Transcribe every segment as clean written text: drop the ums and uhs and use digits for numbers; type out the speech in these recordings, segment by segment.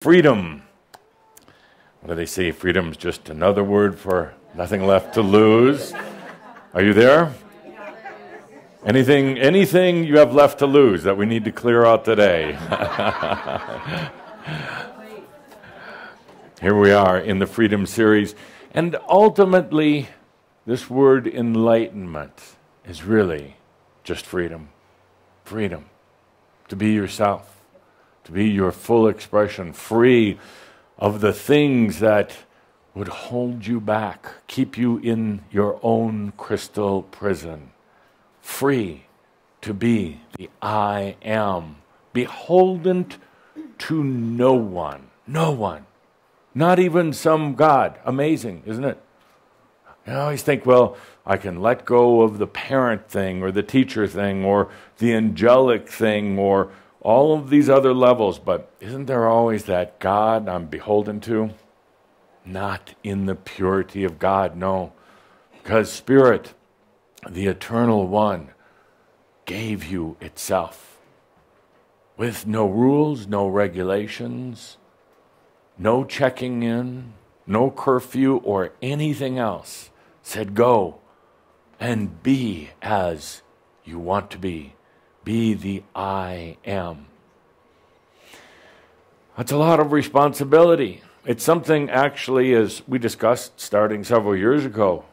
Freedom. What do they say? Freedom is just another word for nothing left to lose. Are you there? Anything you have left to lose that we need to clear out today? Here we are in the Freedom series. And ultimately, this word enlightenment is really just freedom. Freedom. To be yourself. To be your full expression. Free of the things that would hold you back. Keep you in your own crystal prison. Free to be the I am. Beholden to no one. No one. Not even some God. Amazing, isn't it? You always think, well, I can let go of the parent thing or the teacher thing or the angelic thing or all of these other levels, but isn't there always that God I'm beholden to? Not in the purity of God, no. Because Spirit, the Eternal One, gave you itself with no rules, no regulations, no checking in, no curfew or anything else. Said go and be as you want to be. Be the I am. That's a lot of responsibility. It's something actually, as we discussed starting several years ago,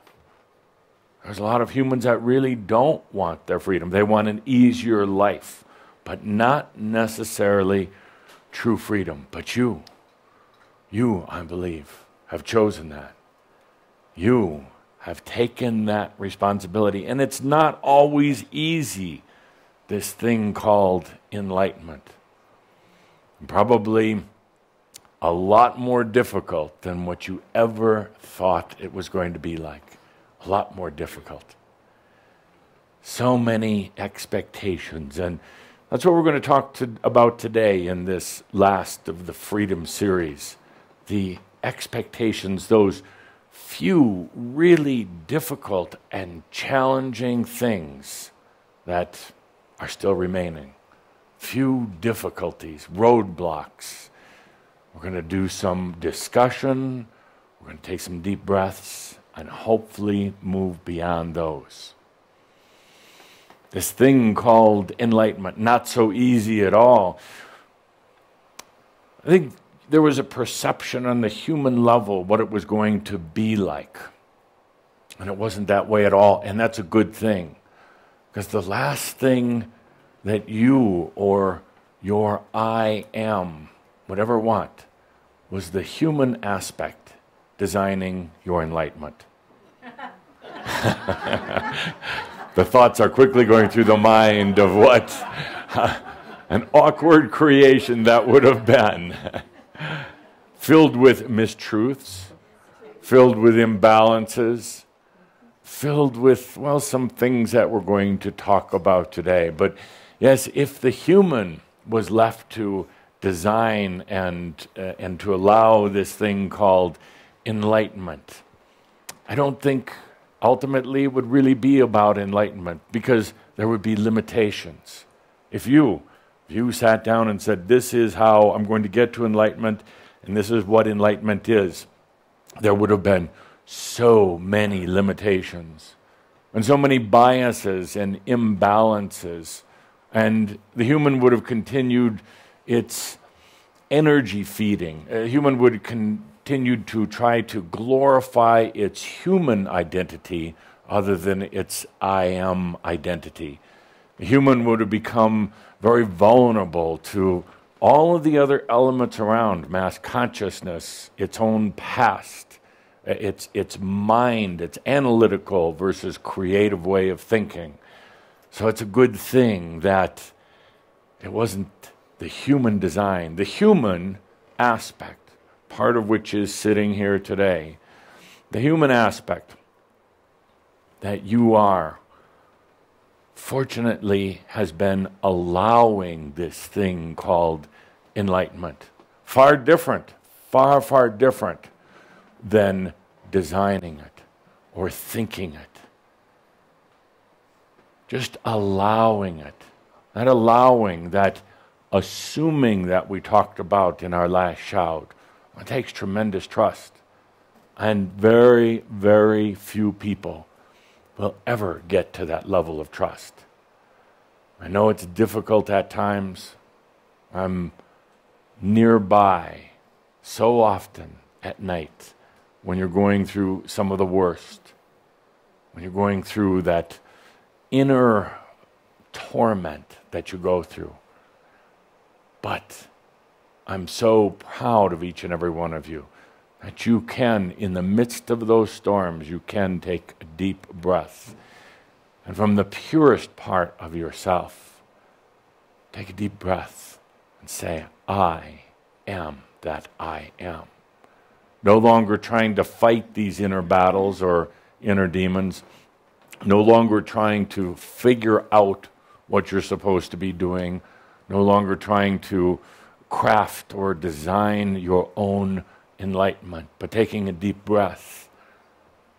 there's a lot of humans that really don't want their freedom. They want an easier life, but not necessarily true freedom. But you, I believe, have chosen that. You have taken that responsibility. And it's not always easy, this thing called enlightenment. Probably a lot more difficult than what you ever thought it was going to be like. A lot more difficult. So many expectations. And that's what we're going to talk about today in this last of the Freedom series. The expectations, those few really difficult and challenging things that are still remaining. Few difficulties, roadblocks. We're going to do some discussion. We're going to take some deep breaths and hopefully move beyond those. This thing called enlightenment, not so easy at all. I think there was a perception on the human level what it was going to be like. And it wasn't that way at all. And that's a good thing. Because the last thing that you or your I am would ever want was the human aspect designing your enlightenment. The thoughts are quickly going through the mind of what an awkward creation that would have been. Filled with mistruths, filled with imbalances, filled with, well, some things that we're going to talk about today. But yes, if the human was left to design and to allow this thing called enlightenment, I don't think ultimately it would really be about enlightenment because there would be limitations. If you sat down and said, this is how I'm going to get to enlightenment and this is what enlightenment is, there would have been so many limitations and so many biases and imbalances, and the human would have continued its energy feeding. A human would continue to try to glorify its human identity other than its I am identity. The human would have become very vulnerable to all of the other elements around mass consciousness, its own past, its mind, its analytical versus creative way of thinking. So it's a good thing that it wasn't the human design, the human aspect, part of which is sitting here today. The human aspect that you are, fortunately, has been allowing this thing called enlightenment. Far different, far different than designing it or thinking it. Just allowing it. Not allowing that assuming that we talked about in our last shout. It takes tremendous trust. And very, very few people will ever get to that level of trust. I know it's difficult at times. I'm nearby so often at night when you're going through some of the worst, when you're going through that inner torment that you go through. But I'm so proud of each and every one of you that you can, in the midst of those storms, you can take a deep breath. And from the purest part of yourself, take a deep breath and say, I am that I am. No longer trying to fight these inner battles or inner demons. No longer trying to figure out what you're supposed to be doing. No longer trying to craft or design your own enlightenment, but taking a deep breath,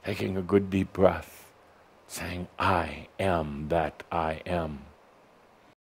taking a good deep breath, saying, I am that I am.